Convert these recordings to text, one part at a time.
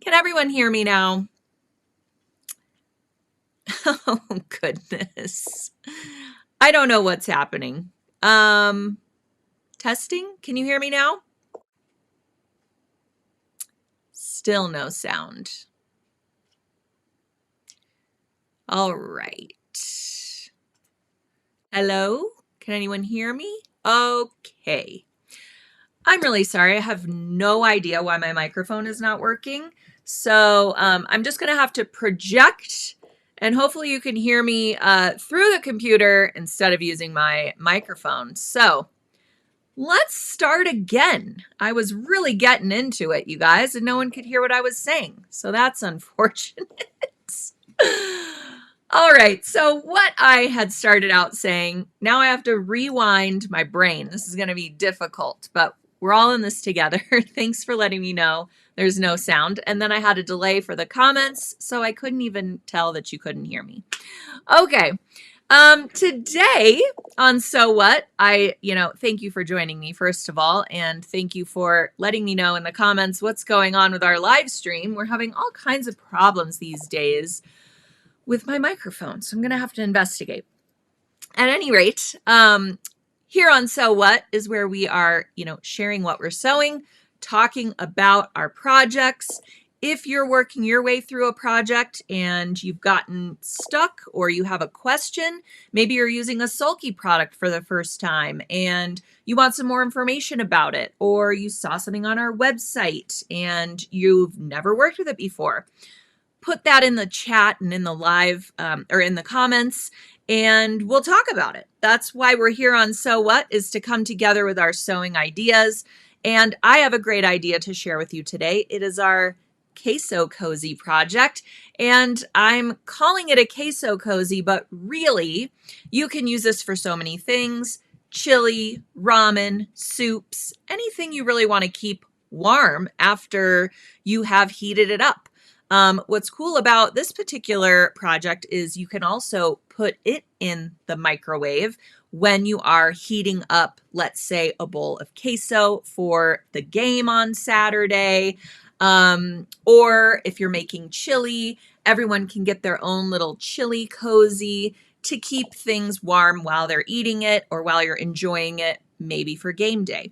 Can everyone hear me now? Oh, goodness. I don't know what's happening. Testing? Can you hear me now? Still no sound. All right. Hello? Can anyone hear me? Okay. I'm really sorry. I have no idea why my microphone is not working. So I'm just going to have to project, and hopefully you can hear me through the computer instead of using my microphone. So let's start again. I was really getting into it, you guys, and no one could hear what I was saying. So that's unfortunate. All right, so what I had started out saying, now I have to rewind my brain. This is going to be difficult, but we're all in this together. Thanks for letting me know there's no sound. And then I had a delay for the comments, so I couldn't even tell that you couldn't hear me. Okay. Today on So What, thank you for joining me, first of all, and thank you for letting me know in the comments what's going on with our live stream. We're having all kinds of problems these days with my microphone, so I'm going to have to investigate. At any rate, here on So What is where we are, sharing what we're sewing, talking about our projects. If you're working your way through a project and you've gotten stuck or you have a question, maybe you're using a Sulky product for the first time and you want some more information about it, or you saw something on our website and you've never worked with it before, put that in the chat and in the live or in the comments, and we'll talk about it. That's why we're here on So What, is to come together with our sewing ideas. And I have a great idea to share with you today. It is our Queso Cozy project, and I'm calling it a Queso Cozy, but really you can use this for so many things: chili, ramen, soups, anything you really want to keep warm after you have heated it up. What's cool about this particular project is you can also put it in the microwave when you are heating up, let's say, a bowl of queso for the game on Saturday. Or if you're making chili, everyone can get their own little chili cozy to keep things warm while they're eating it or while you're enjoying it, maybe for game day.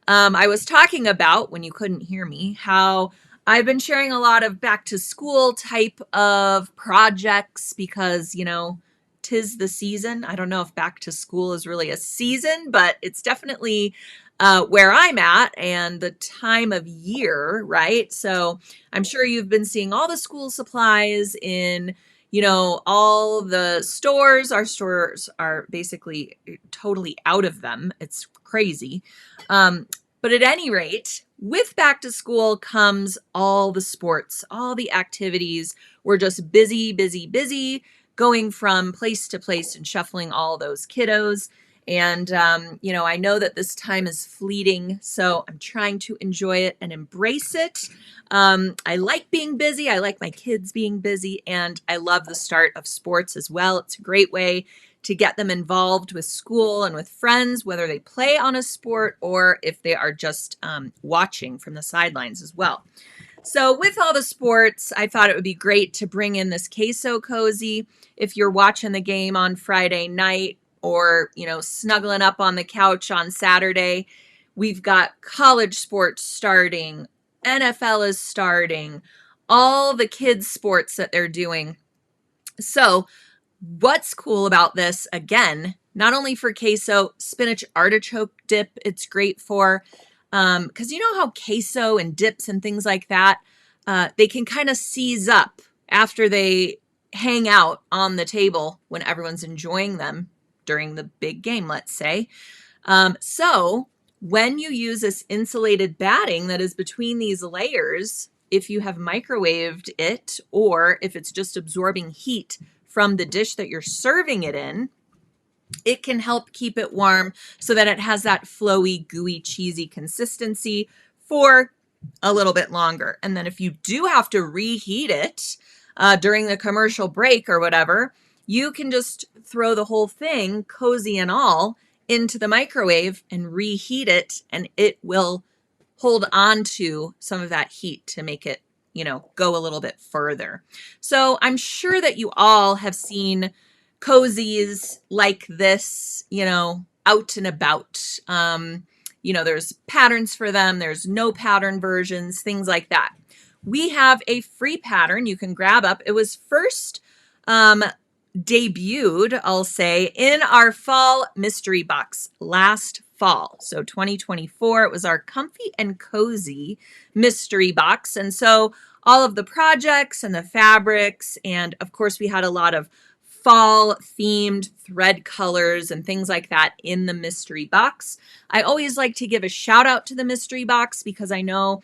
I was talking about, when you couldn't hear me, how I've been sharing a lot of back to school type of projects because, 'tis the season. I don't know if back to school is really a season, but it's definitely where I'm at and the time of year, right? So I'm sure you've been seeing all the school supplies in, all the stores. Our stores are basically totally out of them. It's crazy. But at any rate, with back to school comes all the sports, all the activities. We're just busy, busy, busy, going from place to place and shuffling all those kiddos. And, I know that this time is fleeting, so I'm trying to enjoy it and embrace it. I like being busy. I like my kids being busy, and I love the start of sports as well. It's a great way to get them involved with school and with friends, whether they play on a sport or if they are just watching from the sidelines as well. So with all the sports, I thought it would be great to bring in this Queso Cozy. If you're watching the game on Friday night or, snuggling up on the couch on Saturday, we've got college sports starting, NFL is starting, all the kids' sports that they're doing. So what's cool about this, again, not only for queso, spinach artichoke dip, it's great for, because you know how queso and dips and things like that, they can kind of seize up after they hang out on the table when everyone's enjoying them during the big game, let's say. So when you use this insulated batting that is between these layers, if you have microwaved it or if it's just absorbing heat from the dish that you're serving it in, it can help keep it warm so that it has that flowy, gooey, cheesy consistency for a little bit longer. And then if you do have to reheat it during the commercial break or whatever, you can just throw the whole thing, cozy and all, into the microwave and reheat it, and it will hold on to some of that heat to make it, go a little bit further. So I'm sure that you all have seen cozies like this, out and about. There's patterns for them. There's no pattern versions, things like that. We have a free pattern you can grab up. It was first debuted, I'll say, in our fall mystery box last fall. So 2024, it was our Comfy and Cozy mystery box. And so all of the projects and the fabrics, and of course we had a lot of fall themed thread colors and things like that in the mystery box. I always like to give a shout out to the mystery box because I know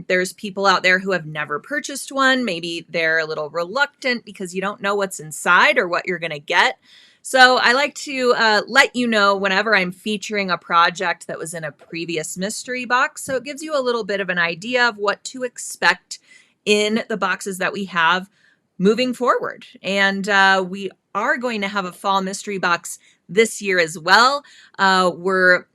there's people out there who have never purchased one. Maybe they're a little reluctant because you don't know what's inside or what you're going to get. So I like to let you know whenever I'm featuring a project that was in a previous mystery box. So it gives you a little bit of an idea of what to expect in the boxes that we have moving forward. And we are going to have a fall mystery box this year as well. We're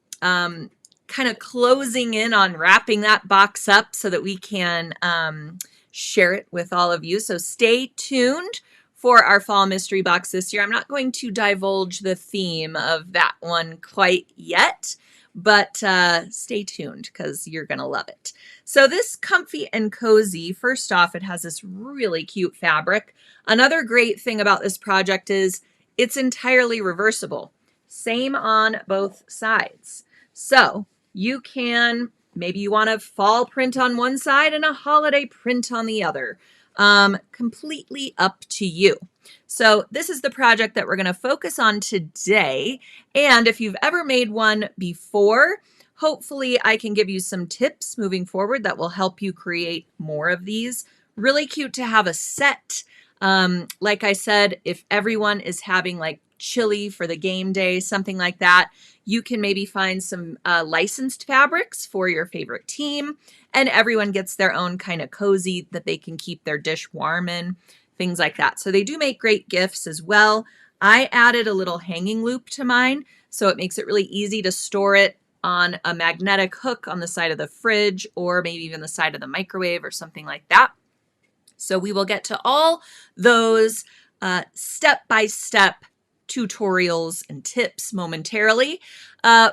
kind of closing in on wrapping that box up so that we can share it with all of you. So stay tuned for our fall mystery box this year. I'm not going to divulge the theme of that one quite yet, but stay tuned because you're going to love it. So this Comfy and Cozy, first off, it has this really cute fabric. Another great thing about this project is it's entirely reversible. Same on both sides. So you can, maybe you want a fall print on one side and a holiday print on the other. Completely up to you. So this is the project that we're going to focus on today. And if you've ever made one before, hopefully I can give you some tips moving forward that will help you create more of these. Really cute to have a set. Like I said, if everyone is having like chili for the game day, something like that, you can maybe find some licensed fabrics for your favorite team, and everyone gets their own kind of cozy that they can keep their dish warm in, things like that. So they do make great gifts as well. I added a little hanging loop to mine, so it makes it really easy to store it on a magnetic hook on the side of the fridge, or maybe even the side of the microwave or something like that. So we will get to all those step-by-step tutorials and tips momentarily.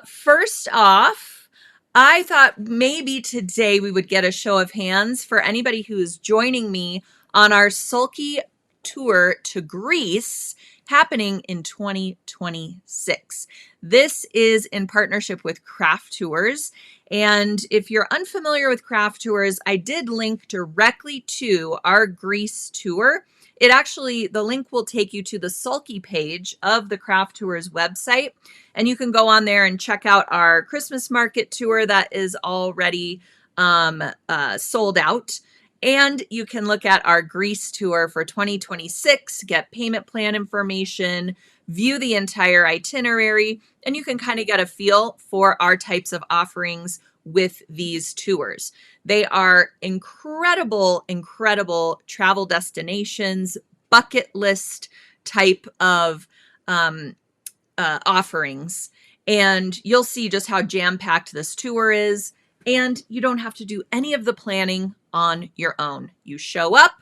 First off, I thought maybe today we would get a show of hands for anybody who is joining me on our Sulky tour to Greece happening in 2026. This is in partnership with Craft Tours. And if you're unfamiliar with Craft Tours, I did link directly to our Greece tour. It actually, the link will take you to the Sulky page of the Craft Tours website, and you can go on there and check out our Christmas market tour that is already sold out. And you can look at our Greece tour for 2026, get payment plan information, view the entire itinerary, and you can kind of get a feel for our types of offerings with these tours. They are incredible, incredible travel destinations, bucket list type of offerings. And you'll see just how jam-packed this tour is. And you don't have to do any of the planning on your own. You show up,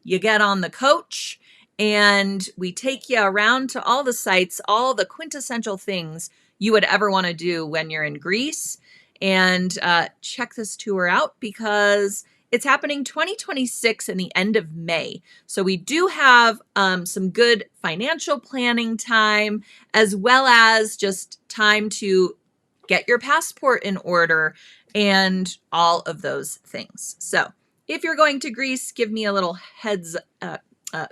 you get on the coach, and we take you around to all the sites, all the quintessential things you would ever want to do when you're in Greece. And check this tour out because it's happening 2026 in the end of May. So we do have some good financial planning time, as well as just time to get your passport in order and all of those things. So if you're going to Greece, give me a little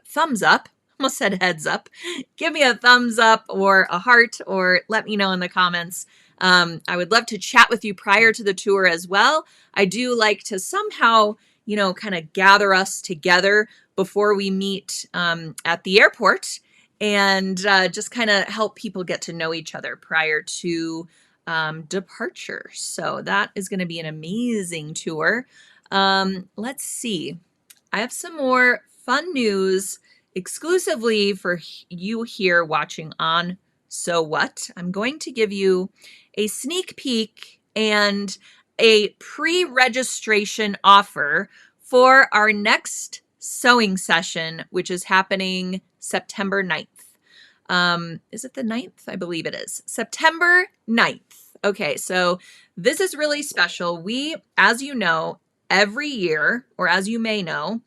thumbs up. Almost said heads up. Give me a thumbs up or a heart, or let me know in the comments. I would love to chat with you prior to the tour as well. I do like to somehow, kind of gather us together before we meet at the airport and just kind of help people get to know each other prior to departure. So that is going to be an amazing tour. Let's see. I have some more fun news exclusively for you here watching on So What. I'm going to give you a sneak peek and a pre-registration offer for our next sewing session, which is happening September 9th. Is it the 9th? I believe it is. September 9th. Okay, so this is really special. We, as you know, every year, or as you may know,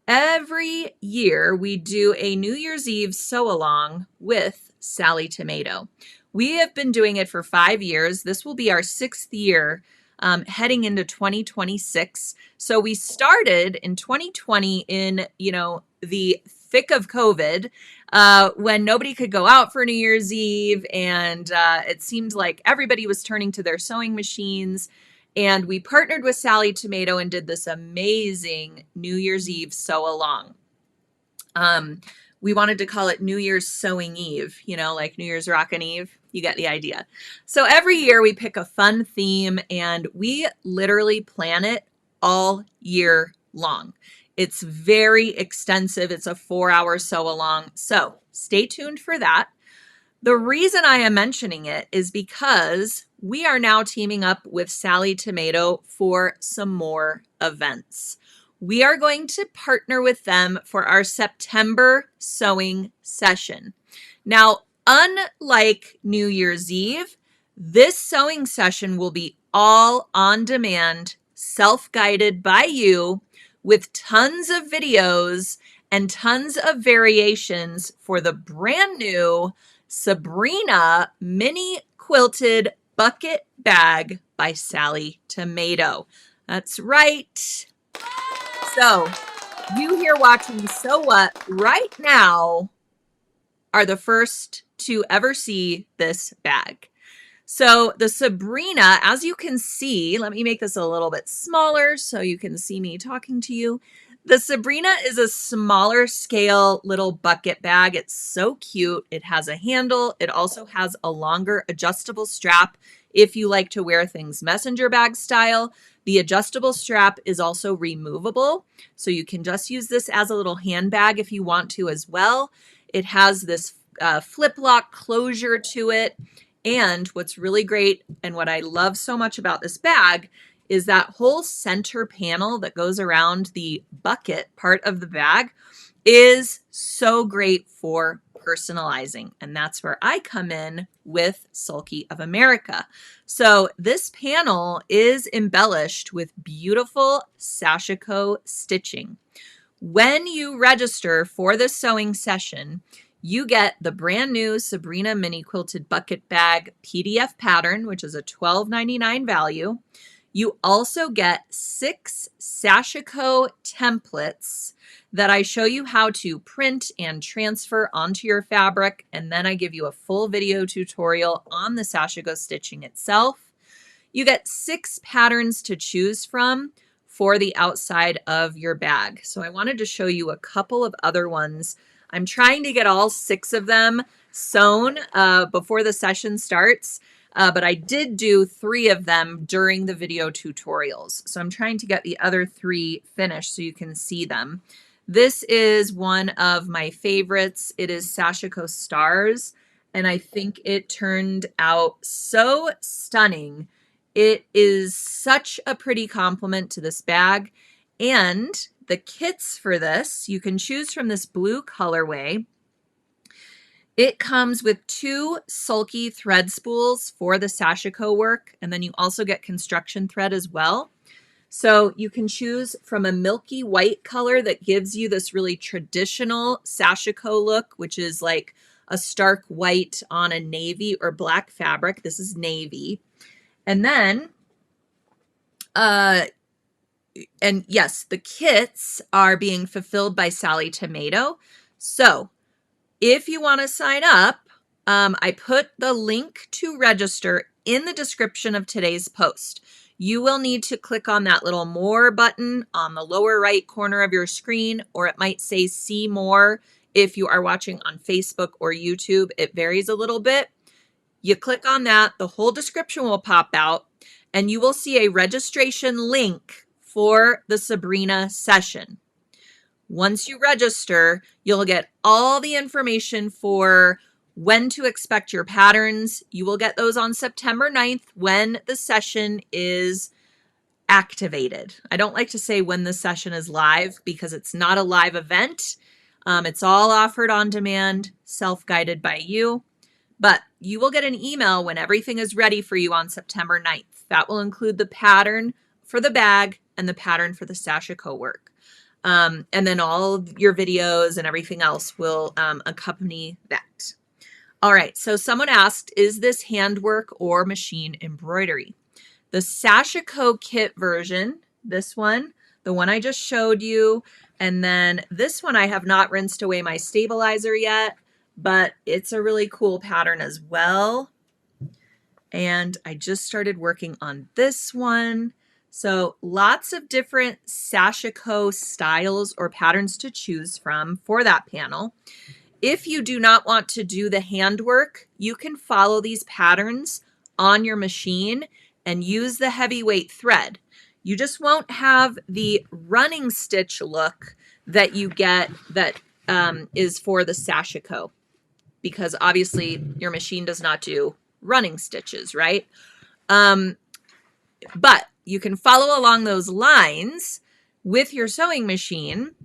every year we do a New Year's Eve sew-along with Sallie Tomato. We have been doing it for 5 years. This will be our 6th year heading into 2026. So we started in 2020 in, the thick of COVID when nobody could go out for New Year's Eve. And it seemed like everybody was turning to their sewing machines. And we partnered with Sallie Tomato and did this amazing New Year's Eve sew-along. We wanted to call it New Year's Sewing Eve, like New Year's Rockin' Eve. You get the idea. So every year we pick a fun theme and we literally plan it all year long. It's very extensive. It's a 4-hour sew-along. So stay tuned for that. The reason I am mentioning it is because we are now teaming up with Sallie Tomato for some more events. We are going to partner with them for our September sewing session. Now, unlike New Year's Eve, this sewing session will be all on demand, self-guided by you, with tons of videos and tons of variations for the brand new Sabrina mini quilted bucket bag by Sallie Tomato. That's right. So you here watching Sew What right now are the first to ever see this bag. So the Sabrina, as you can see, let me make this a little bit smaller so you can see me talking to you. The Sabrina is a smaller scale little bucket bag. It's so cute. It has a handle. It also has a longer adjustable strap if you like to wear things messenger bag style. The adjustable strap is also removable, so you can just use this as a little handbag if you want to as well. It has this flip lock closure to it. And what's really great and what I love so much about this bag is that whole center panel that goes around the bucket part of the bag is so great for personalizing. And that's where I come in with Sulky of America. So this panel is embellished with beautiful Sashiko stitching. When you register for this sewing session, you get the brand new Sabrina Mini Quilted Bucket Bag PDF pattern, which is a $12.99 value. You also get 6 Sashiko templates that I show you how to print and transfer onto your fabric, and then I give you a full video tutorial on the Sashiko stitching itself. You get 6 patterns to choose from for the outside of your bag. So I wanted to show you a couple of other ones. I'm trying to get all 6 of them sewn before the session starts, but I did do 3 of them during the video tutorials. So I'm trying to get the other 3 finished so you can see them. This is one of my favorites. It is Sashiko Stars, and I think it turned out so stunning. It is such a pretty compliment to this bag, and the kits for this, you can choose from this blue colorway. It comes with 2 sulky thread spools for the Sashiko work, and then you also get construction thread as well. So you can choose from a milky white color that gives you this really traditional Sashiko look, which is like a stark white on a navy or black fabric. This is navy. And then, and yes, the kits are being fulfilled by Sallie Tomato. So if you want to sign up, I put the link to register in the description of today's post. You will need to click on that little more button on the lower right corner of your screen, or it might say see more if you are watching on Facebook or YouTube. It varies a little bit. You click on that, the whole description will pop out, and you will see a registration link for the Sabrina session. Once you register, you'll get all the information for when to expect your patterns. You will get those on September 9th when the session is activated. I don't like to say when the session is live because it's not a live event. It's all offered on demand, self-guided by you, but you will get an email when everything is ready for you on September 9th. That will include the pattern for the bag and the pattern for the sashiko work. And then all of your videos and everything else will accompany that. All right, so someone asked, is this handwork or machine embroidery? The Sashiko kit version, this one, the one I just showed you, and then this one I have not rinsed away my stabilizer yet, but it's a really cool pattern as well. And I just started working on this one. So lots of different Sashiko styles or patterns to choose from for that panel. If you do not want to do the handwork, you can follow these patterns on your machine and use the heavyweight thread. You just won't have the running stitch look that you get that is for the Sashiko, because obviously your machine does not do running stitches, right? But you can follow along those lines with your sewing machine.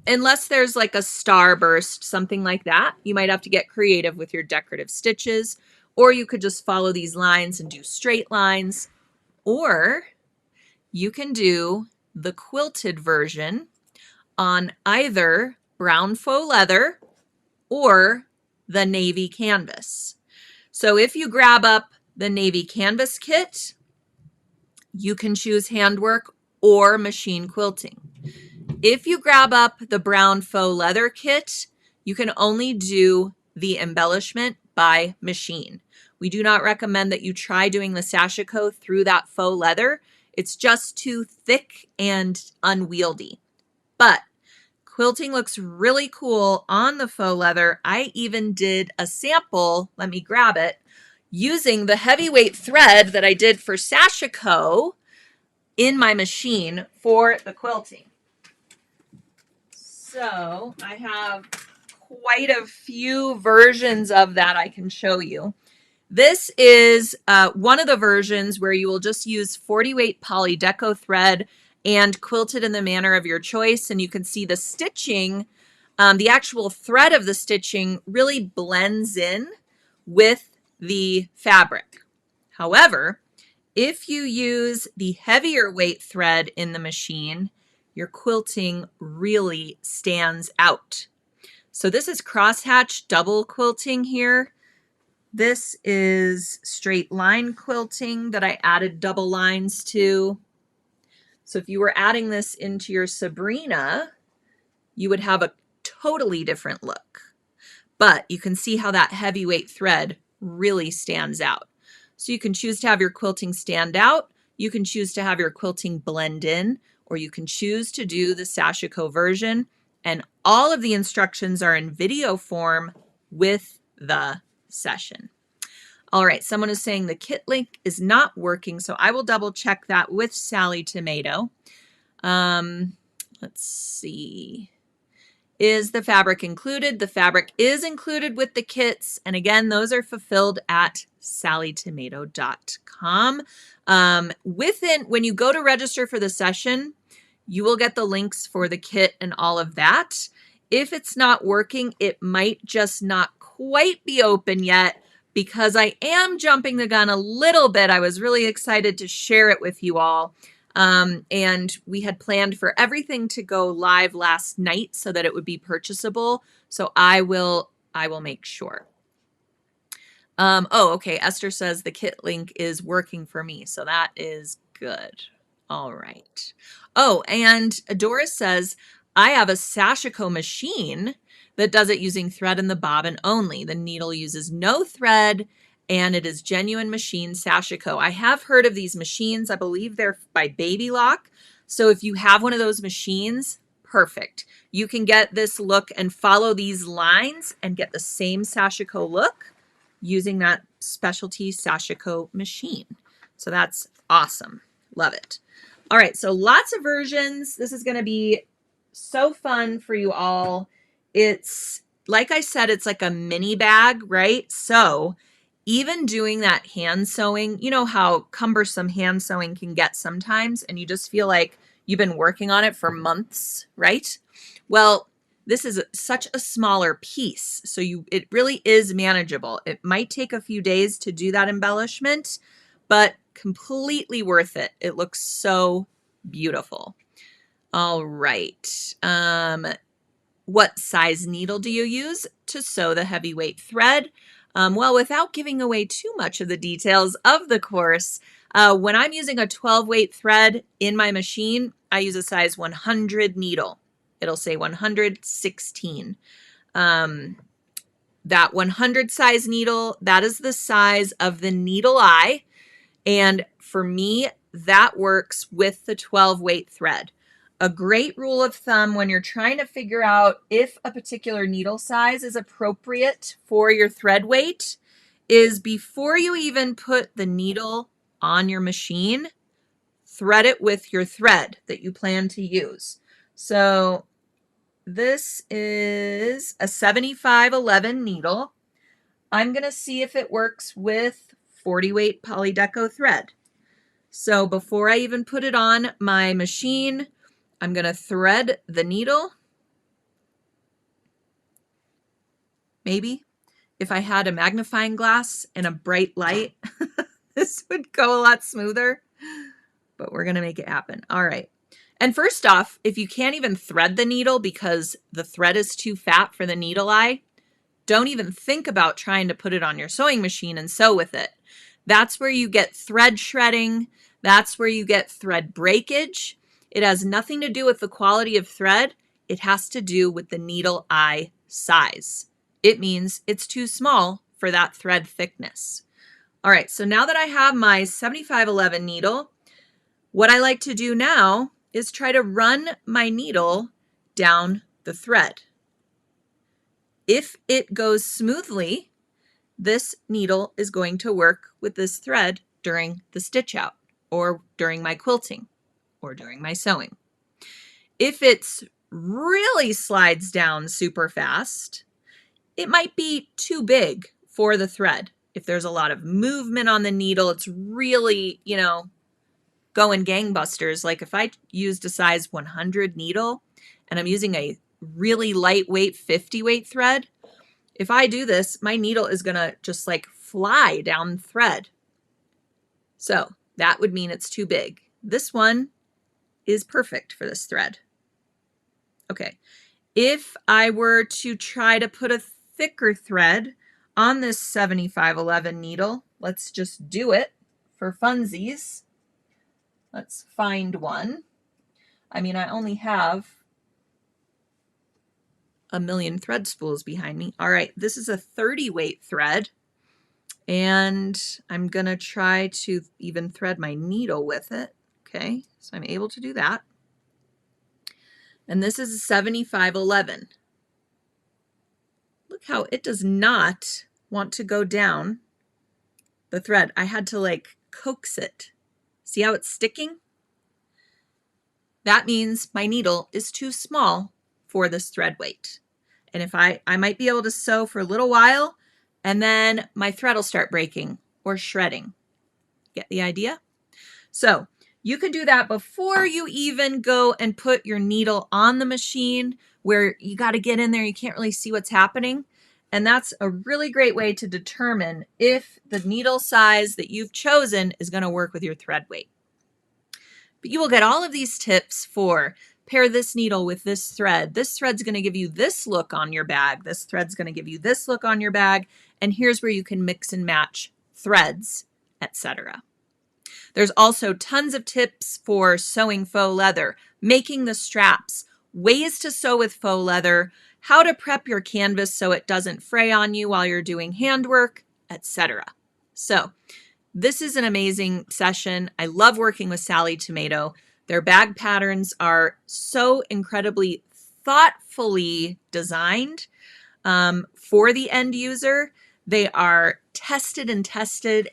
Unless there's like a starburst, something like that, you might have to get creative with your decorative stitches, or you could just follow these lines and do straight lines, or you can do the quilted version on either brown faux leather or the navy canvas. So if you grab up the navy canvas kit, you can choose handwork or machine quilting. If you grab up the brown faux leather kit, you can only do the embellishment by machine. We do not recommend that you try doing the sashiko through that faux leather. It's just too thick and unwieldy. But quilting looks really cool on the faux leather. I even did a sample, let me grab it, using the heavyweight thread that I did for sashiko in my machine for the quilting. So I have quite a few versions of that I can show you. This is one of the versions where you will just use 40 weight poly deco thread and quilted in the manner of your choice. And you can see the stitching, the actual thread of the stitching really blends in with the fabric. However, if you use the heavier weight thread in the machine, your quilting really stands out. So this is crosshatch double quilting here. This is straight line quilting that I added double lines to. So if you were adding this into your Sabrina, you would have a totally different look. But you can see how that heavyweight thread really stands out. So you can choose to have your quilting stand out. You can choose to have your quilting blend in, or you can choose to do the sashiko version. And all of the instructions are in video form with the session. All right, someone is saying the kit link is not working, so I will double check that with Sallie Tomato. Let's see. Is the fabric included? The fabric is included with the kits. And again, those are fulfilled at sallietomato.com. When you go to register for the session, you will get the links for the kit and all of that. If it's not working, it might just not quite be open yet because I am jumping the gun a little bit. I was really excited to share it with you all. And we had planned for everything to go live last night so that it would be purchasable. So I will make sure. Oh, okay. Esther says the kit link is working for me. So that is good. All right. Oh, and Doris says, I have a sashiko machine that does it using thread and the bobbin only. The needle uses no thread and it is genuine machine sashiko. I have heard of these machines. I believe they're by Baby Lock. So if you have one of those machines, perfect. You can get this look and follow these lines and get the same sashiko look using that specialty sashiko machine. So that's awesome. Love it. All right, so lots of versions. This is going to be so fun for you all. It's, like I said, it's like a mini bag, right? So even doing that hand sewing, you know how cumbersome hand sewing can get sometimes, and you just feel like you've been working on it for months, right? Well, this is such a smaller piece, so it really is manageable. It might take a few days to do that embellishment, but completely worth it. It looks so beautiful. All right. What size needle do you use to sew the heavyweight thread? Well, without giving away too much of the details of the course, when I'm using a 12 weight thread in my machine, I use a size 100 needle. It'll say 116. That 100 size needle, that is the size of the needle eye. And for me, that works with the 12 weight thread. A great rule of thumb when you're trying to figure out if a particular needle size is appropriate for your thread weight is before you even put the needle on your machine, thread it with your thread that you plan to use. So this is a 7511 needle. I'm going to see if it works with 40 weight polydeco thread. So before I even put it on my machine, I'm going to thread the needle. Maybe if I had a magnifying glass and a bright light, this would go a lot smoother, but we're going to make it happen. All right. And first off, if you can't even thread the needle because the thread is too fat for the needle eye, don't even think about trying to put it on your sewing machine and sew with it. That's where you get thread shredding. That's where you get thread breakage. It has nothing to do with the quality of thread. It has to do with the needle eye size. It means it's too small for that thread thickness. All right, so now that I have my 7511 needle, what I like to do now is try to run my needle down the thread. If it goes smoothly, this needle is going to work with this thread during the stitch out or during my quilting or during my sewing. If it's really slides down super fast, it might be too big for the thread. If there's a lot of movement on the needle, it's really, going gangbusters. Like if I used a size 100 needle and I'm using a really lightweight 50 weight thread, if I do this, my needle is going to just like fly down the thread. So that would mean it's too big. This one is perfect for this thread. Okay, if I were to try to put a thicker thread on this 7511 needle, let's just do it for funsies. Let's find one. I mean, I only have a million thread spools behind me. All right, this is a 30 weight thread, and I'm gonna try to even thread my needle with it. Okay, so I'm able to do that. And this is a 7511. Look how it does not want to go down the thread. I had to like coax it. See how it's sticking? That means my needle is too small for this thread weight. And if I might be able to sew for a little while and then my thread will start breaking or shredding. Get the idea? So you can do that before you even go and put your needle on the machine where you got to get in there. You can't really see what's happening. And that's a really great way to determine if the needle size that you've chosen is going to work with your thread weight. But you will get all of these tips for pair this needle with this thread. This thread's going to give you this look on your bag. This thread's going to give you this look on your bag. And here's where you can mix and match threads, etc. There's also tons of tips for sewing faux leather, making the straps, ways to sew with faux leather, how to prep your canvas so it doesn't fray on you while you're doing handwork, etc. So this is an amazing session. I love working with Sallie Tomato. Their bag patterns are so incredibly thoughtfully designed for the end user. They are tested,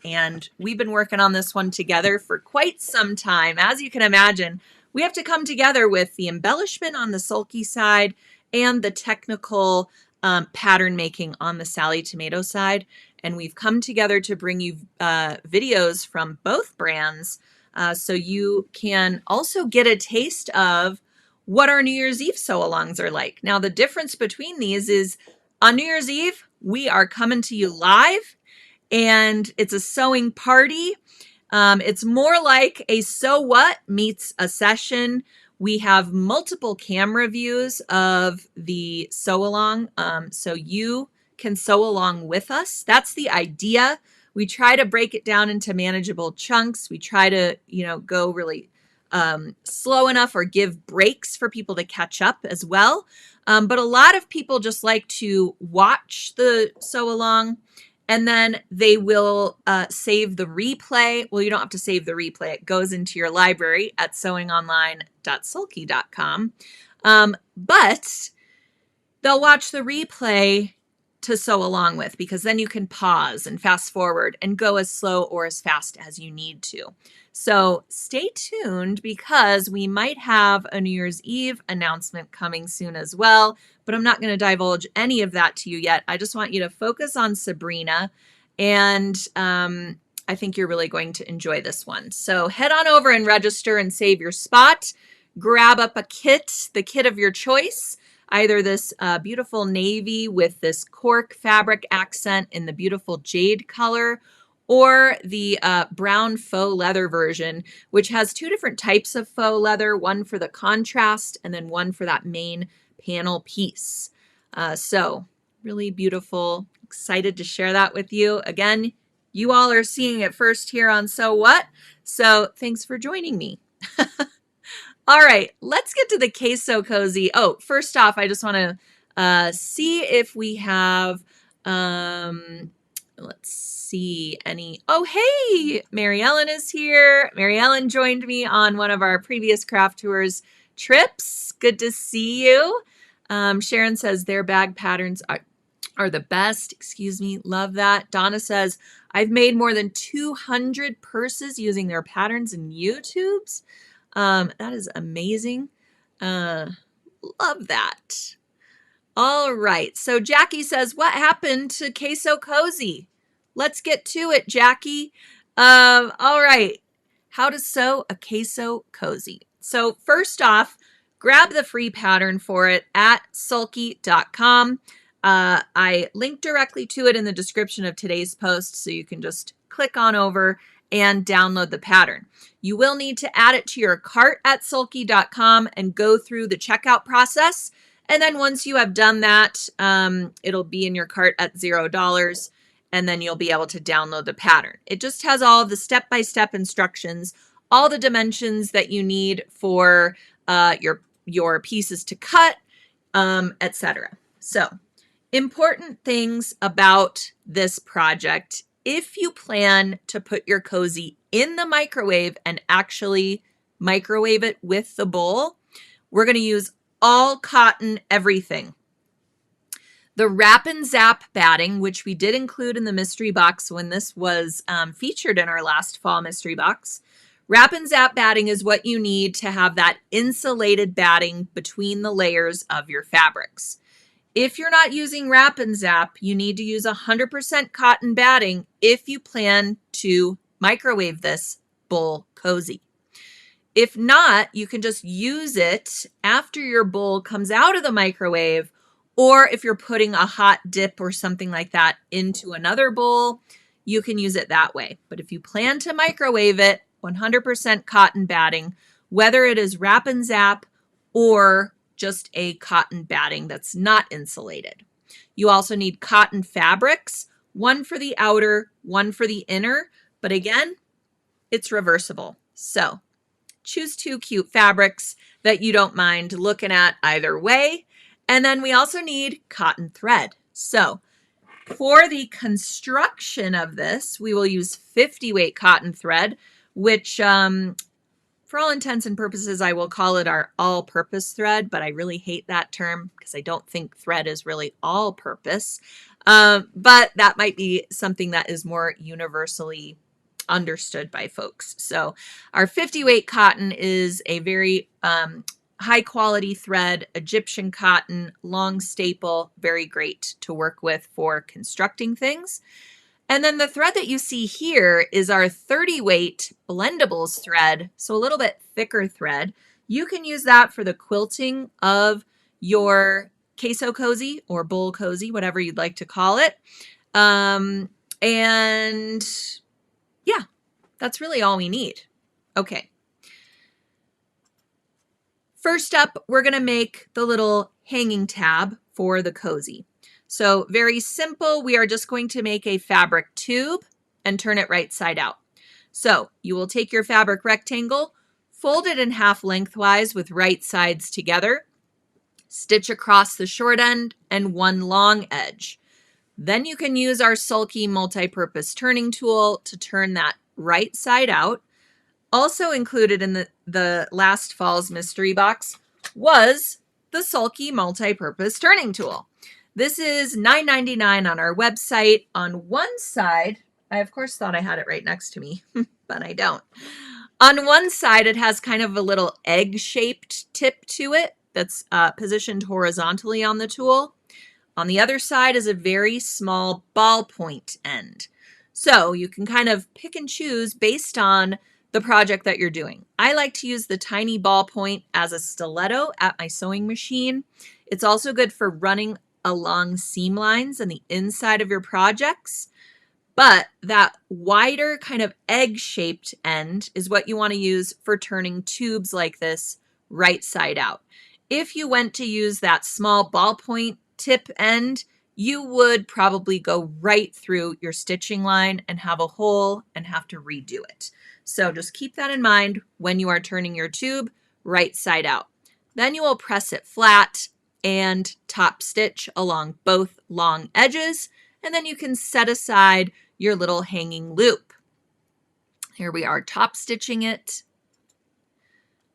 and we've been working on this one together for quite some time. As you can imagine, we have to come together with the embellishment on the sulky side and the technical pattern making on the Sallie Tomato side. And we've come together to bring you videos from both brands so you can also get a taste of what our New Year's Eve sew-alongs are like. Now, the difference between these is on New Year's Eve, we are coming to you live, and it's a sewing party. It's more like a sew what meets a session. We have multiple camera views of the sew along, so you can sew along with us. That's the idea. We try to break it down into manageable chunks. We try to, go really slow enough or give breaks for people to catch up as well. But a lot of people just like to watch the sew along, and then they will save the replay. Well, you don't have to save the replay. It goes into your library at sewingonline.sulky.com. But they'll watch the replay to sew along with, because then you can pause and fast forward and go as slow or as fast as you need to. So stay tuned, because we might have a New Year's Eve announcement coming soon as well, but I'm not going to divulge any of that to you yet. I just want you to focus on Sabrina, and I think you're really going to enjoy this one. So head on over and register and save your spot. Grab up a kit, the kit of your choice. Either this beautiful navy with this cork fabric accent in the beautiful jade color, or the brown faux leather version, which has two different types of faux leather, one for the contrast and then one for that main panel piece. So really beautiful. Excited to share that with you. Again, you all are seeing it first here on Sew What, so thanks for joining me. All right, let's get to the Queso Cozy. Oh, first off, I just want to see if we have, let's see, any, oh, hey, Mary Ellen is here. Mary Ellen joined me on one of our previous craft tours trips. Good to see you. Sharon says their bag patterns are the best. Excuse me, love that. Donna says, I've made more than 200 purses using their patterns and YouTubes. That is amazing. Love that. All right. So Jackie says, what happened to Queso Cozy? Let's get to it, Jackie. All right. How to sew a Queso Cozy. So first off, grab the free pattern for it at sulky.com. I link directly to it in the description of today's post, so you can just click on over and download the pattern. You will need to add it to your cart at sulky.com and go through the checkout process. And then once you have done that, it'll be in your cart at $0, and then you'll be able to download the pattern. It just has all of the step-by-step instructions, all the dimensions that you need for your pieces to cut, etc. So, important things about this project. If you plan to put your cozy in the microwave and actually microwave it with the bowl, we're going to use all cotton everything. The Wrap and Zap batting, which we did include in the mystery box when this was featured in our last fall mystery box. Wrap and Zap batting is what you need to have that insulated batting between the layers of your fabrics. If you're not using Wrap and Zap, you need to use 100% cotton batting if you plan to microwave this bowl cozy. If not, you can just use it after your bowl comes out of the microwave, or if you're putting a hot dip or something like that into another bowl, you can use it that way. But if you plan to microwave it, 100% cotton batting, whether it is Wrap and Zap or just a cotton batting that's not insulated. You also need cotton fabrics, one for the outer, one for the inner, but again, it's reversible. So choose two cute fabrics that you don't mind looking at either way. And then we also need cotton thread. So for the construction of this, we will use 50 weight cotton thread, which for all intents and purposes, I will call it our all-purpose thread, but I really hate that term because I don't think thread is really all-purpose. But that might be something that is more universally understood by folks. So our 50 weight cotton is a very high quality thread, Egyptian cotton, long staple, very great to work with for constructing things. And then the thread that you see here is our 30 weight blendables thread, so a little bit thicker thread. You can use that for the quilting of your queso cozy or bowl cozy, whatever you'd like to call it. And yeah, that's really all we need. Okay. First up, we're going to make the little hanging tab for the cozy. So very simple. We are just going to make a fabric tube and turn it right side out. So you will take your fabric rectangle, fold it in half lengthwise with right sides together, stitch across the short end and one long edge. Then you can use our Sulky multi-purpose turning tool to turn that right side out. Also included in the last fall's mystery box was the Sulky multi-purpose turning tool. This is $9.99 on our website. On one side, I of course thought I had it right next to me, but I don't. On one side, it has kind of a little egg-shaped tip to it that's positioned horizontally on the tool. On the other side is a very small ballpoint end. So you can kind of pick and choose based on the project that you're doing. I like to use the tiny ballpoint as a stiletto at my sewing machine. It's also good for running along seam lines on the inside of your projects. But that wider kind of egg-shaped end is what you want to use for turning tubes like this right side out. If you went to use that small ballpoint tip end, you would probably go right through your stitching line and have a hole and have to redo it. So just keep that in mind when you are turning your tube right side out. Then you will press it flat and top stitch along both long edges, and then you can set aside your little hanging loop. Here we are top stitching it.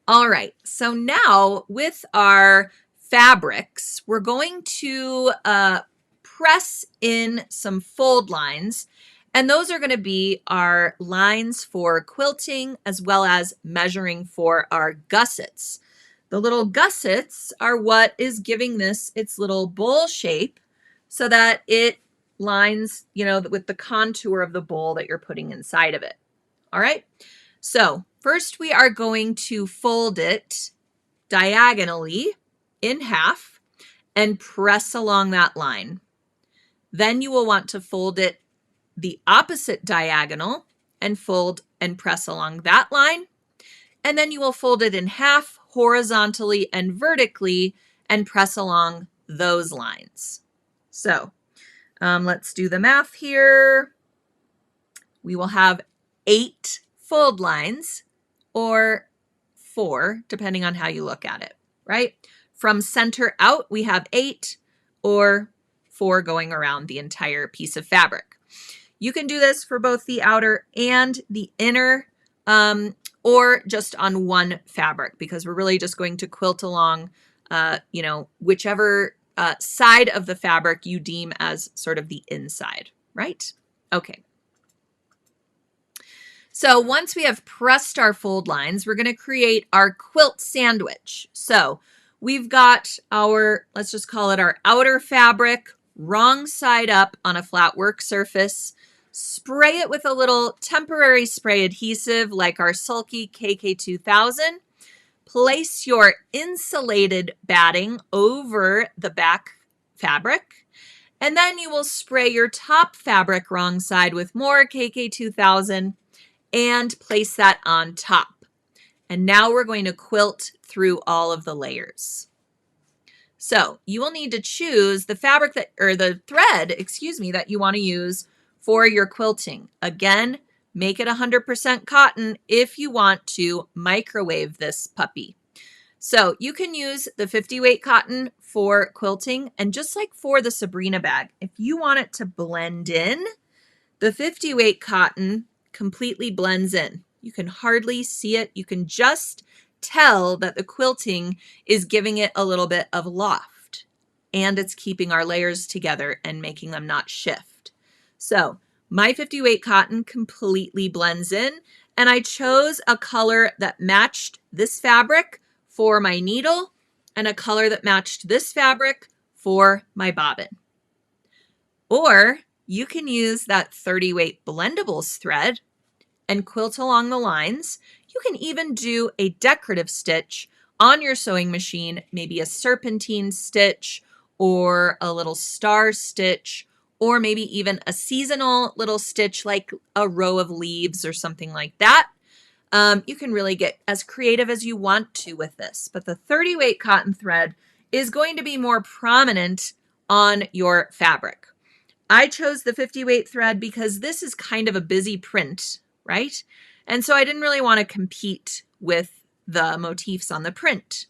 All right, so now with our fabrics, we're going to press in some fold lines, and those are going to be our lines for quilting as well as measuring for our gussets. The little gussets are what is giving this its little bowl shape so that it lines, with the contour of the bowl that you're putting inside of it. All right, so first we are going to fold it diagonally in half and press along that line. Then you will want to fold it the opposite diagonal and fold and press along that line. And then you will fold it in half horizontally and vertically and press along those lines. So let's do the math here. We will have 8 fold lines, or 4, depending on how you look at it, right? From center out, we have 8, or 4 going around the entire piece of fabric. You can do this for both the outer and the inner, or just on one fabric, because we're really just going to quilt along, whichever side of the fabric you deem as sort of the inside, right? Okay. So once we have pressed our fold lines, we're going to create our quilt sandwich. So we've got our, let's just call it our outer fabric, wrong side up on a flat work surface. Spray it with a little temporary spray adhesive like our Sulky KK2000. Place your insulated batting over the back fabric, and then you will spray your top fabric wrong side with more KK2000 and place that on top. And now we're going to quilt through all of the layers. So you will need to choose the fabric the thread, that you want to use for your quilting. Again, make it 100% cotton if you want to microwave this puppy. So you can use the 50 weight cotton for quilting, and just like for the Sabrina bag, if you want it to blend in, the 50 weight cotton completely blends in. You can hardly see it. You can just tell that the quilting is giving it a little bit of loft, and it's keeping our layers together and making them not shift. So my 50 weight cotton completely blends in, and I chose a color that matched this fabric for my needle and a color that matched this fabric for my bobbin. Or you can use that 30 weight blendables thread and quilt along the lines. You can even do a decorative stitch on your sewing machine, maybe a serpentine stitch or a little star stitch, or maybe even a seasonal little stitch like a row of leaves or something like that. You can really get as creative as you want to with this, but the 30 weight cotton thread is going to be more prominent on your fabric. I chose the 50 weight thread because this is kind of a busy print, right? And so I didn't really want to compete with the motifs on the print.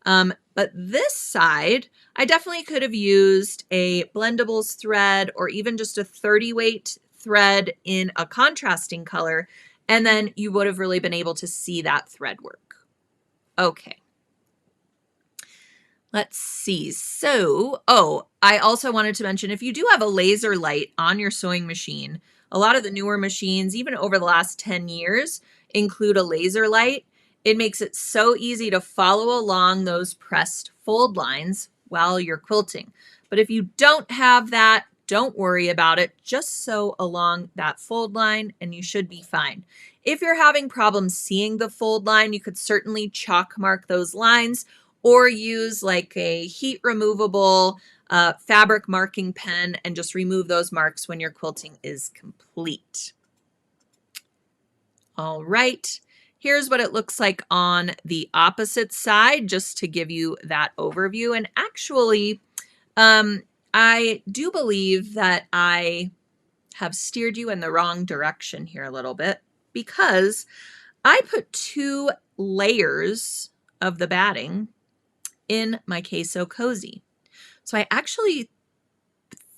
But this side, I definitely could have used a blendables thread or even just a 30 weight thread in a contrasting color, and then you would have really been able to see that thread work. Okay. Let's see. So, I also wanted to mention, if you do have a laser light on your sewing machine, a lot of the newer machines, even over the last 10 years, include a laser light. It makes it so easy to follow along those pressed fold lines while you're quilting. But if you don't have that, don't worry about it. Just sew along that fold line and you should be fine. If you're having problems seeing the fold line, you could certainly chalk mark those lines or use like a heat removable fabric marking pen and just remove those marks when your quilting is complete. All right, here's what it looks like on the opposite side, just to give you that overview. And actually, I do believe that I have steered you in the wrong direction here a little bit, because I put 2 layers of the batting in my Queso cozy. So I actually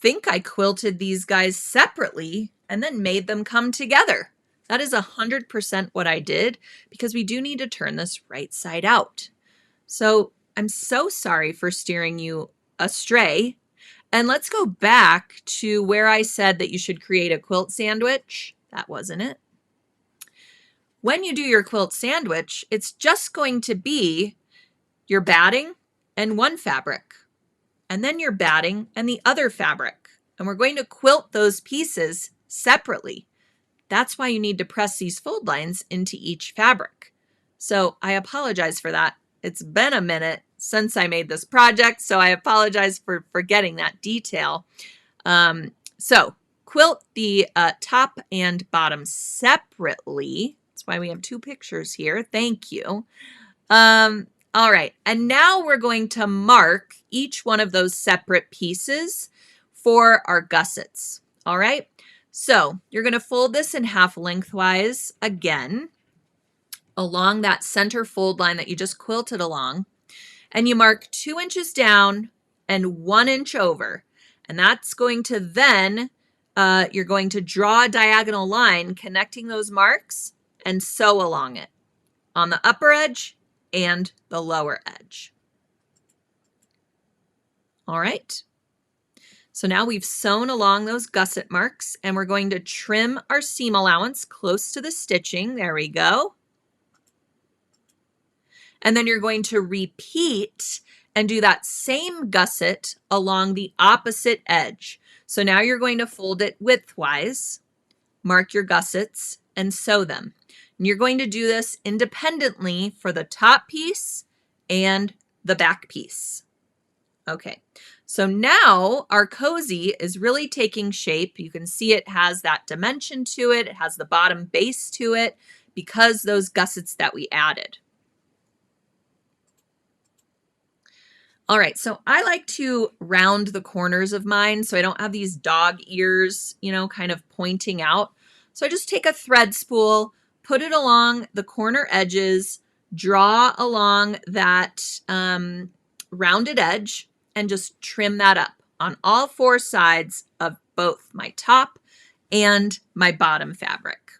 think I quilted these guys separately and then made them come together. That is 100% what I did, because we do need to turn this right side out. So I'm so sorry for steering you astray. And let's go back to where I said that you should create a quilt sandwich. That wasn't it. When you do your quilt sandwich, it's just going to be your batting and one fabric, and then your batting and the other fabric. And we're going to quilt those pieces separately. That's why you need to press these fold lines into each fabric. So I apologize for that. It's been a minute since I made this project, so I apologize for forgetting that detail. So quilt the top and bottom separately. That's why we have 2 pictures here. Thank you. All right, and now we're going to mark each one of those separate pieces for our gussets. All right, so you're going to fold this in half lengthwise again along that center fold line that you just quilted along, and you mark 2 inches down and 1 inch over, and that's going to then you're going to draw a diagonal line connecting those marks and sew along it on the upper edge and the lower edge. All right. So now we've sewn along those gusset marks, and we're going to trim our seam allowance close to the stitching. There we go. And then you're going to repeat and do that same gusset along the opposite edge. So now you're going to fold it widthwise, mark your gussets, and sew them. And you're going to do this independently for the top piece and the back piece. Okay, so now our cozy is really taking shape. You can see it has that dimension to it. It has the bottom base to it because those gussets that we added. All right, so I like to round the corners of mine so I don't have these dog ears, you know, kind of pointing out. So I just take a thread spool, put it along the corner edges, draw along that rounded edge, and just trim that up on all 4 sides of both my top and my bottom fabric.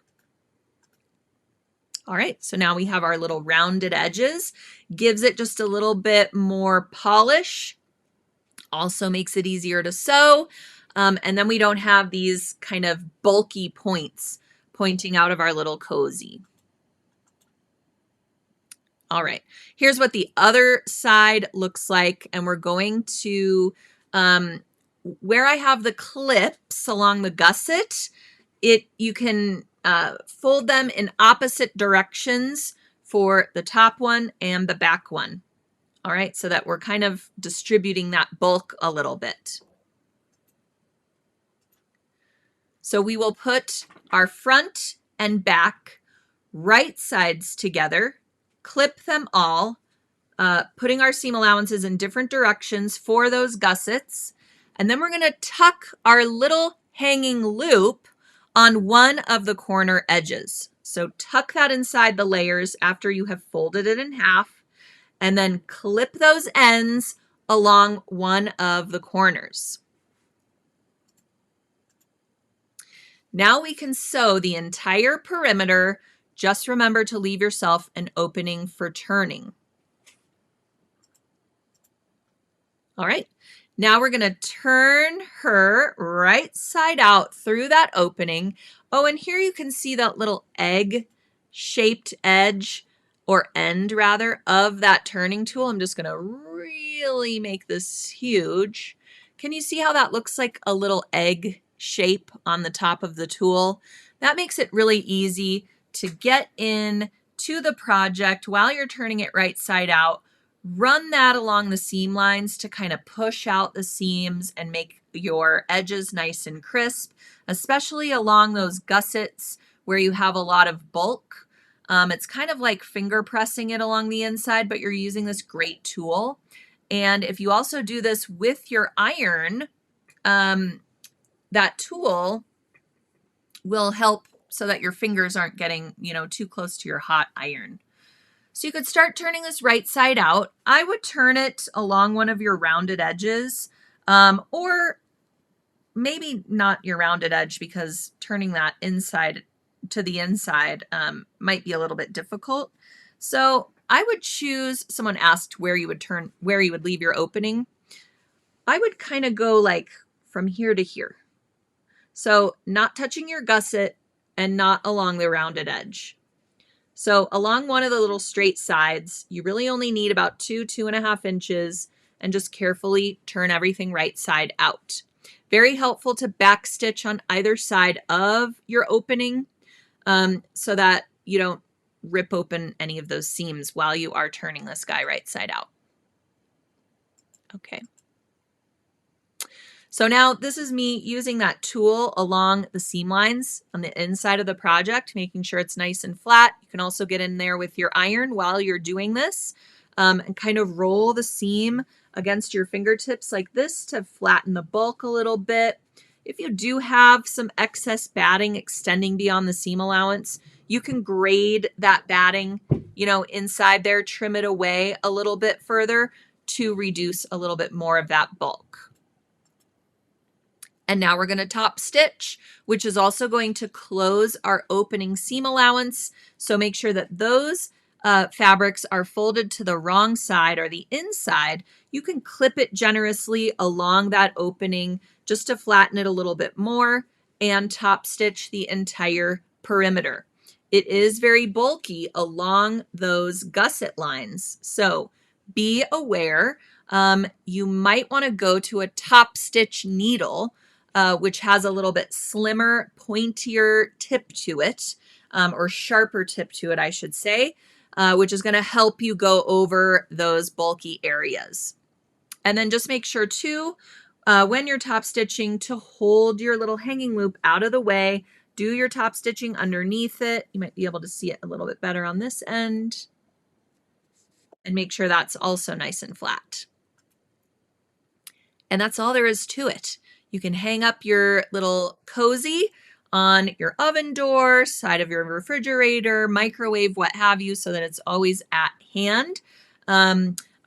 All right, so now we have our little rounded edges, gives it just a little bit more polish, also makes it easier to sew, and then we don't have these kind of bulky points pointing out of our little cozy. All right, here's what the other side looks like. And we're going to, where I have the clips along the gusset, you can fold them in opposite directions for the top one and the back one. All right, so that we're kind of distributing that bulk a little bit. So we will put our front and back right sides together, clip them all, putting our seam allowances in different directions for those gussets. And then we're going to tuck our little hanging loop on one of the corner edges. So tuck that inside the layers after you have folded it in half, and then clip those ends along one of the corners. Now we can sew the entire perimeter. Just remember to leave yourself an opening for turning. All right, now we're going to turn her right side out through that opening. Oh, and here you can see that little egg-shaped edge, or end rather, of that turning tool. I'm just going to really make this huge. Can you see how that looks like a little egg shape on the top of the tool? That makes it really easy to get in to the project while you're turning it right side out. Run that along the seam lines to kind of push out the seams and make your edges nice and crisp, especially along those gussets where you have a lot of bulk. It's kind of like finger pressing it along the inside, but you're using this great tool. And if you also do this with your iron, that tool will help so that your fingers aren't getting, too close to your hot iron. So you could start turning this right side out. I would turn it along one of your rounded edges, or maybe not your rounded edge, because turning that inside to the inside might be a little bit difficult. So I would choose, someone asked where you would leave your opening. I would kind of go like from here to here. So not touching your gusset and not along the rounded edge. So along one of the little straight sides, you really only need about 2.5 inches, and just carefully turn everything right side out. Very helpful to backstitch on either side of your opening so that you don't rip open any of those seams while you are turning this guy right side out. Okay. So now this is me using that tool along the seam lines on the inside of the project, making sure it's nice and flat. You can also get in there with your iron while you're doing this and kind of roll the seam against your fingertips like this to flatten the bulk a little bit. If you do have some excess batting extending beyond the seam allowance, you can grade that batting, inside there, trim it away a little bit further to reduce a little bit more of that bulk. And now we're going to top stitch, which is also going to close our opening seam allowance. So make sure that those fabrics are folded to the wrong side or the inside. You can clip it generously along that opening just to flatten it a little bit more, and top stitch the entire perimeter. It is very bulky along those gusset lines, so be aware. You might want to go to a top stitch needle, which has a little bit slimmer, pointier tip to it, or sharper tip to it, I should say, which is going to help you go over those bulky areas. And then just make sure too, when you're top stitching, to hold your little hanging loop out of the way. Do your top stitching underneath it. You might be able to see it a little bit better on this end. And make sure that's also nice and flat. And that's all there is to it. You can hang up your little cozy on your oven door, side of your refrigerator, microwave, what have you, so that it's always at hand.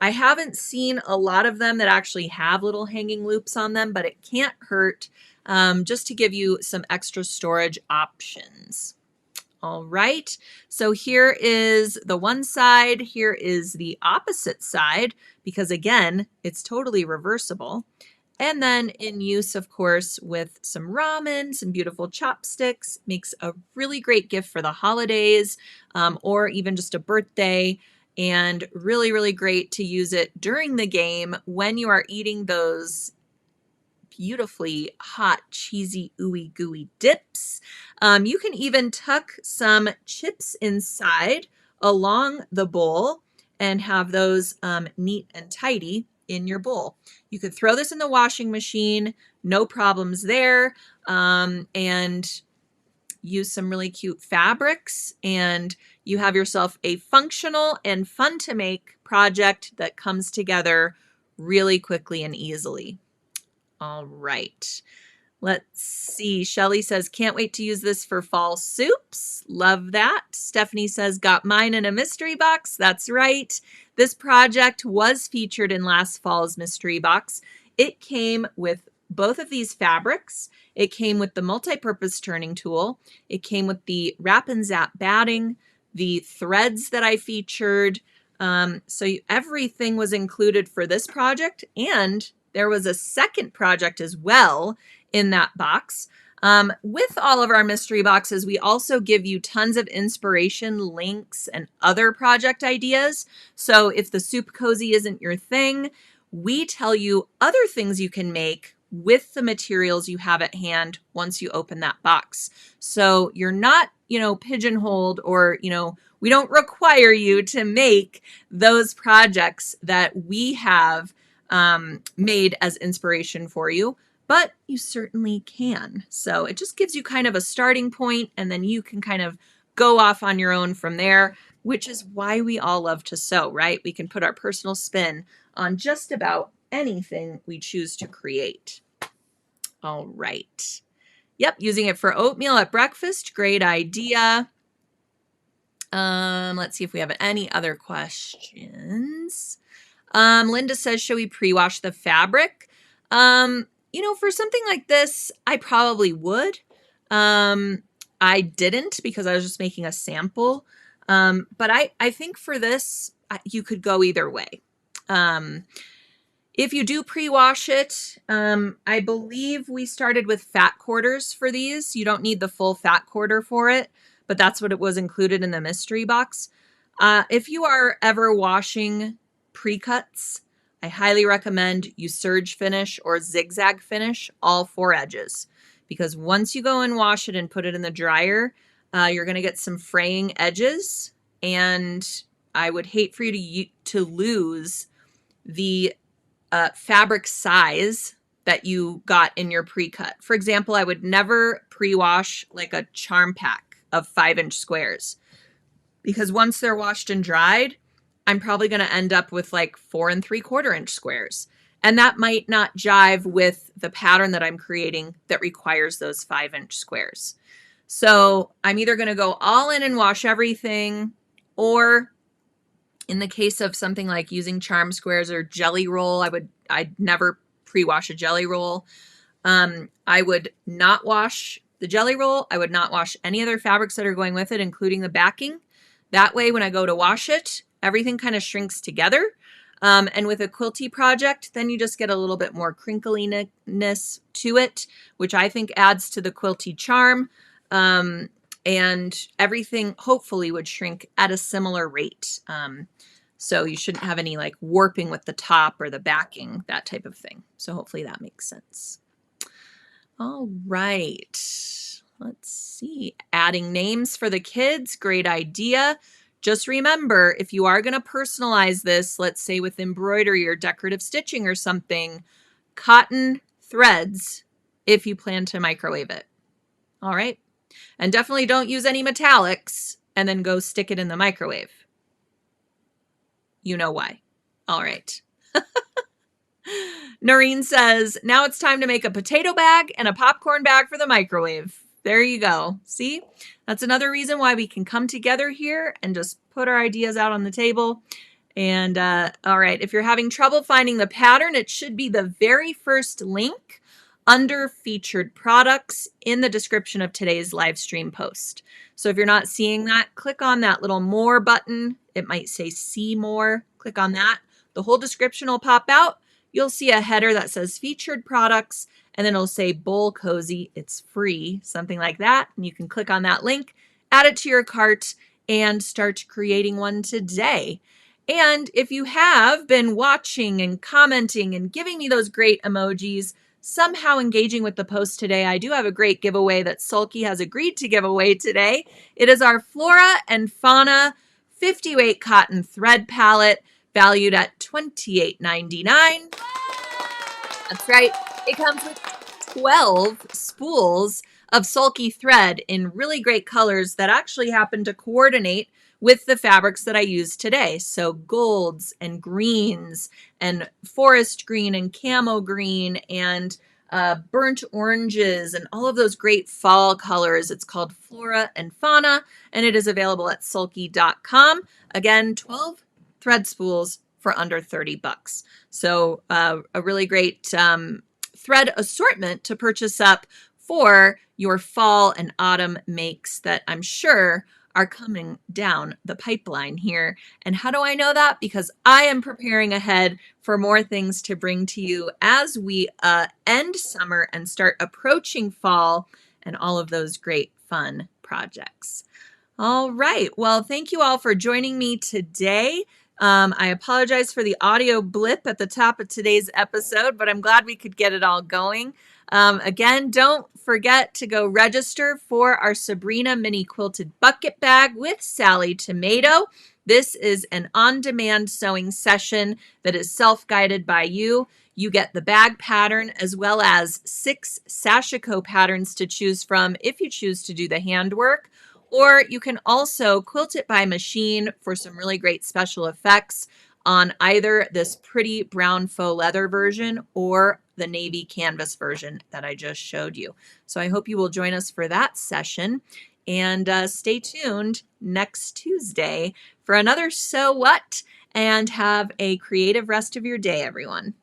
I haven't seen a lot of them that actually have little hanging loops on them, but it can't hurt just to give you some extra storage options. All right, so here is the one side, here is the opposite side, because again, it's totally reversible. And then in use, of course, with some ramen, some beautiful chopsticks, makes a really great gift for the holidays or even just a birthday. and really, really great to use it during the game when you are eating those beautifully hot, cheesy, ooey gooey dips. You can even tuck some chips inside along the bowl and have those neat and tidy in your bowl. You could throw this in the washing machine, no problems there, and use some really cute fabrics, and you have yourself a functional and fun to make project that comes together really quickly and easily. All right. Let's see. Shelly says, can't wait to use this for fall soups. Love that. Stephanie says, got mine in a mystery box. That's right. This project was featured in last fall's mystery box. It came with both of these fabrics. It came with the multi-purpose turning tool. It came with the wrap and zap batting, the threads that I featured. Everything was included for this project, and there was a second project as well in that box. With all of our mystery boxes, we also give you tons of inspiration, links, and other project ideas. So if the soup cozy isn't your thing, we tell you other things you can make with the materials you have at hand once you open that box. So you're not, pigeonholed, or, we don't require you to make those projects that we have made as inspiration for you, but you certainly can. So it just gives you kind of a starting point, and then you can kind of go off on your own from there, which is why we all love to sew, right? We can put our personal spin on just about anything we choose to create. All right. Yep, using it for oatmeal at breakfast. Great idea. Let's see if we have any other questions. Linda says, should we pre-wash the fabric? For something like this, I probably would. I didn't, because I was just making a sample. But I think for this, you could go either way. If you do pre-wash it, I believe we started with fat quarters for these. You don't need the full fat quarter for it, but that's what it was included in the mystery box. If you are ever washing pre-cuts, I highly recommend you serge finish or zigzag finish all 4 edges, because once you go and wash it and put it in the dryer, you're going to get some fraying edges, and I would hate for you to lose the fabric size that you got in your pre-cut. For example, I would never pre-wash like a charm pack of 5-inch squares, because once they're washed and dried, I'm probably going to end up with like 4 3/4-inch squares. And that might not jive with the pattern that I'm creating that requires those 5-inch squares. So I'm either going to go all in and wash everything, or in the case of something like using charm squares or jelly roll, I'd never pre-wash a jelly roll. I would not wash the jelly roll. I would not wash any other fabrics that are going with it, including the backing. That way, when I go to wash it, everything kind of shrinks together. And with a quilty project, then you just get a little bit more crinkliness to it, which I think adds to the quilty charm. And everything hopefully would shrink at a similar rate. So you shouldn't have any like warping with the top or the backing, that type of thing. So hopefully that makes sense. All right. Let's see. Adding names for the kids. Great idea. Just remember, if you are going to personalize this, let's say with embroidery or decorative stitching or something, cotton threads if you plan to microwave it. All right. And definitely don't use any metallics and then go stick it in the microwave. You know why. All right. Noreen says, now it's time to make a potato bag and a popcorn bag for the microwave. There you go. See, that's another reason why we can come together here and just put our ideas out on the table. And all right, if you're having trouble finding the pattern, it should be the very first link under featured products in the description of today's live stream post. So if you're not seeing that, click on that little more button. It might say see more. Click on that. The whole description will pop out. You'll see a header that says featured products, and then it'll say bowl cozy. It's free, something like that. And you can click on that link, add it to your cart, and start creating one today. And if you have been watching and commenting and giving me those great emojis, somehow engaging with the post today, I do have a great giveaway that Sulky has agreed to give away today. It is our Flora and Fauna 50-weight cotton thread palette valued at $28.99. That's right. It comes with 12 spools of sulky thread in really great colors that actually happen to coordinate with the fabrics that I use today. So golds and greens and forest green and camo green and burnt oranges and all of those great fall colors. It's called Flora and Fauna, and it is available at sulky.com. Again, 12 thread spools for under 30 bucks. So a really great thread assortment to purchase up for your fall and autumn makes that I'm sure are coming down the pipeline here. And how do I know that? Because I am preparing ahead for more things to bring to you as we end summer and start approaching fall and all of those great fun projects. All right. Well, thank you all for joining me today. I apologize for the audio blip at the top of today's episode, but I'm glad we could get it all going. Again, don't forget to go register for our Sabrina mini quilted bucket bag with Sallie Tomato. This is an on-demand sewing session that is self-guided by you. You get the bag pattern as well as 6 Sashiko patterns to choose from if you choose to do the handwork. Or you can also quilt it by machine for some really great special effects on either this pretty brown faux leather version or the navy canvas version that I just showed you. So I hope you will join us for that session, and stay tuned next Tuesday for another So What, and have a creative rest of your day, everyone.